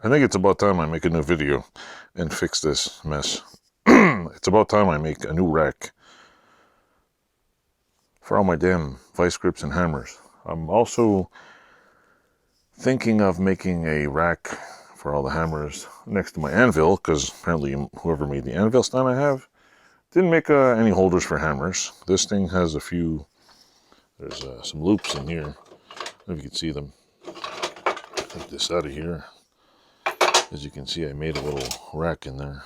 I think it's about time I make a new video and fix this mess. It's about time I make a new rack for all my damn vice grips and hammers. I'm also thinking of making a rack for all the hammers next to my anvil, because apparently whoever made the anvil stand I have didn't make any holders for hammers. This thing has a few, there's some loops in here, if you can see them. Take this out of here. As you can see, I made a little rack in there.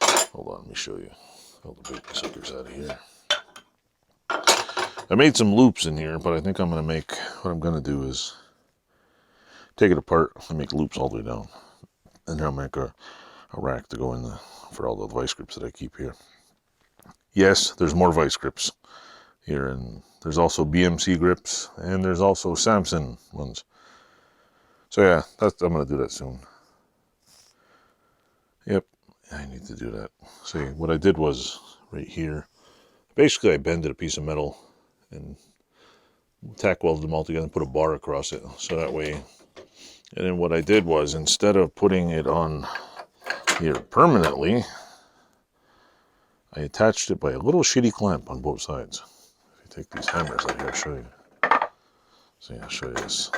Hold on, let me show you. All the big suckers out of here. I made some loops in here, but I think I'm going to make, what I'm going to do is take it apart and make loops all the way down. And then I'll make a rack to go in for all the vice grips that I keep here. Yes, there's more vice grips here, and there's also BMC grips, and there's also Samson ones. So yeah, I'm going to do that soon. Yep, I need to do that. See, what I did was right here, basically I bended a piece of metal and tack welded them all together and put a bar across it, so that way. And then what I did was, instead of putting it on here permanently, I attached it by a little shitty clamp on both sides. If you take these hammers out here, I'll show you. See, I'll show you this.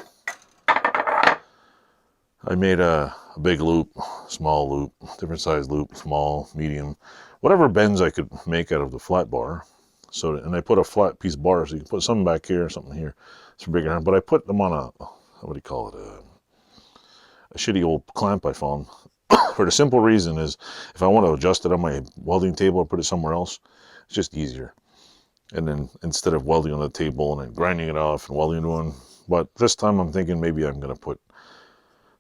I made a big loop, small loop, different size loop, small, medium, whatever bends I could make out of the flat bar. So, and I put a flat piece of bar, so you can put something back here, something here. It's for bigger, but I put them on a, what do you call it, a shitty old clamp I found. For the simple reason is, if I want to adjust it on my welding table or put it somewhere else, it's just easier. And then instead of welding on the table and then grinding it off and welding it on, but this time I'm thinking maybe I'm going to put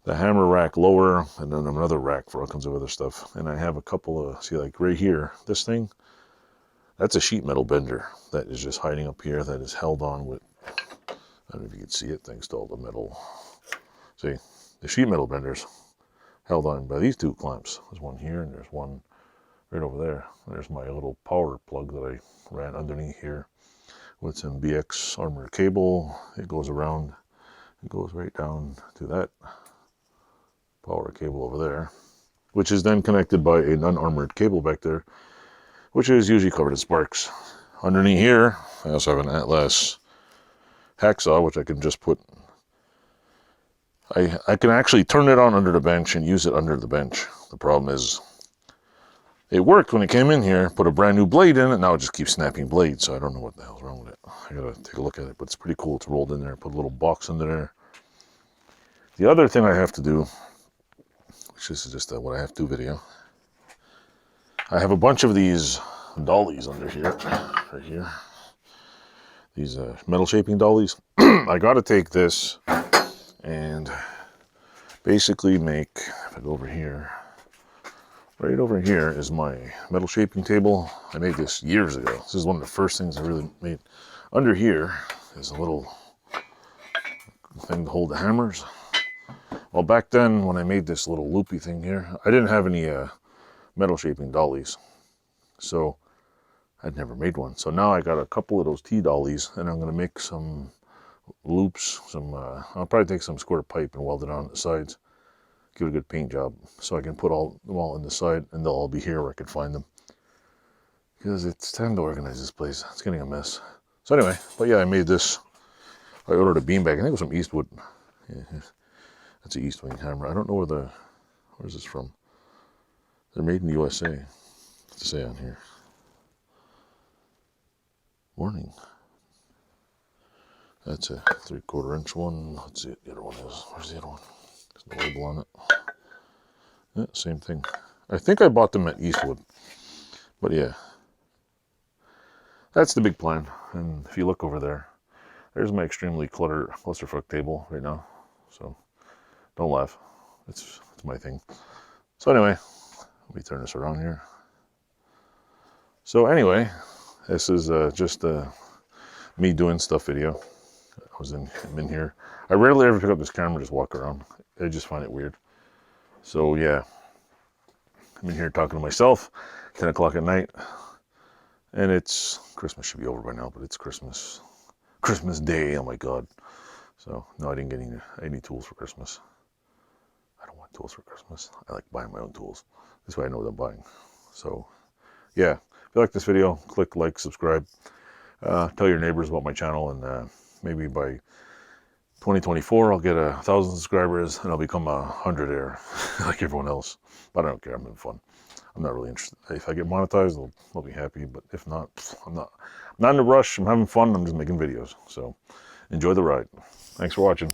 the hammer rack lower and then another rack for all kinds of other stuff. And I have a couple of, see, like right here, this thing, that's a sheet metal bender that is just hiding up here, that is held on with, I don't know if you can see it thanks to all the metal. See, the sheet metal benders held on by these two clamps. There's one here and there's one right over there. There's my little power plug that I ran underneath here with some BX armored cable. It goes around, it goes right down to that power cable over there, which is then connected by an unarmored cable back there, which is usually covered in sparks. Underneath here, I also have an Atlas hacksaw, which I can just put, I can actually turn it on under the bench and use it under the bench. The problem is, it worked when it came in here, put a brand new blade in it, now it just keeps snapping blades, so I don't know what the hell's wrong with it. I gotta take a look at it, but it's pretty cool. It's rolled in there, put a little box under there. The other thing I have to do, which this is just a what I have to do video, I have a bunch of these dollies under here, right here. These metal shaping dollies. I gotta take this and basically make, if I go over here, right over here is my metal shaping table. I made this years ago. This is one of the first things I really made. Under here is a little thing to hold the hammers. Well, back then when I made this little loopy thing here, I didn't have any metal shaping dollies, so I'd never made one. So now I got a couple of those T-dollies, and I'm going to make some loops, I'll probably take some square pipe and weld it on the sides, give it a good paint job, so I can put them all in the side, and they'll all be here where I can find them, because it's time to organize this place. It's getting a mess. So anyway, but yeah, I made this. I ordered a beanbag. I think it was from Eastwood. Yeah, that's an East Wing hammer. I don't know where's this from. They're made in the USA. What's it say on here? Warning. That's a 3/4 inch one. Let's see what the other one is. Where's the other one? There's no label on it. Yeah, same thing. I think I bought them at Eastwood. But yeah. That's the big plan. And if you look over there, there's my extremely clusterfuck table right now. So don't laugh. It's my thing. So anyway, let me turn this around here. So anyway, this is just me doing stuff video. I'm in here. I rarely ever pick up this camera and just walk around. I just find it weird. So yeah, I'm in here talking to myself, 10 o'clock at night. And it's, Christmas should be over by now, but it's Christmas Day, oh my God. So no, I didn't get any tools for Christmas. I don't want tools for Christmas. I like buying my own tools. This way I know what I'm buying. So, yeah. If you like this video, click like, subscribe. Tell your neighbors about my channel, and maybe by 2024 I'll get 1,000 subscribers and I'll become 100-aire like everyone else. But I don't care. I'm having fun. I'm not really interested. If I get monetized, I'll be happy. But if not, I'm not in a rush. I'm having fun. I'm just making videos. So enjoy the ride. Thanks for watching.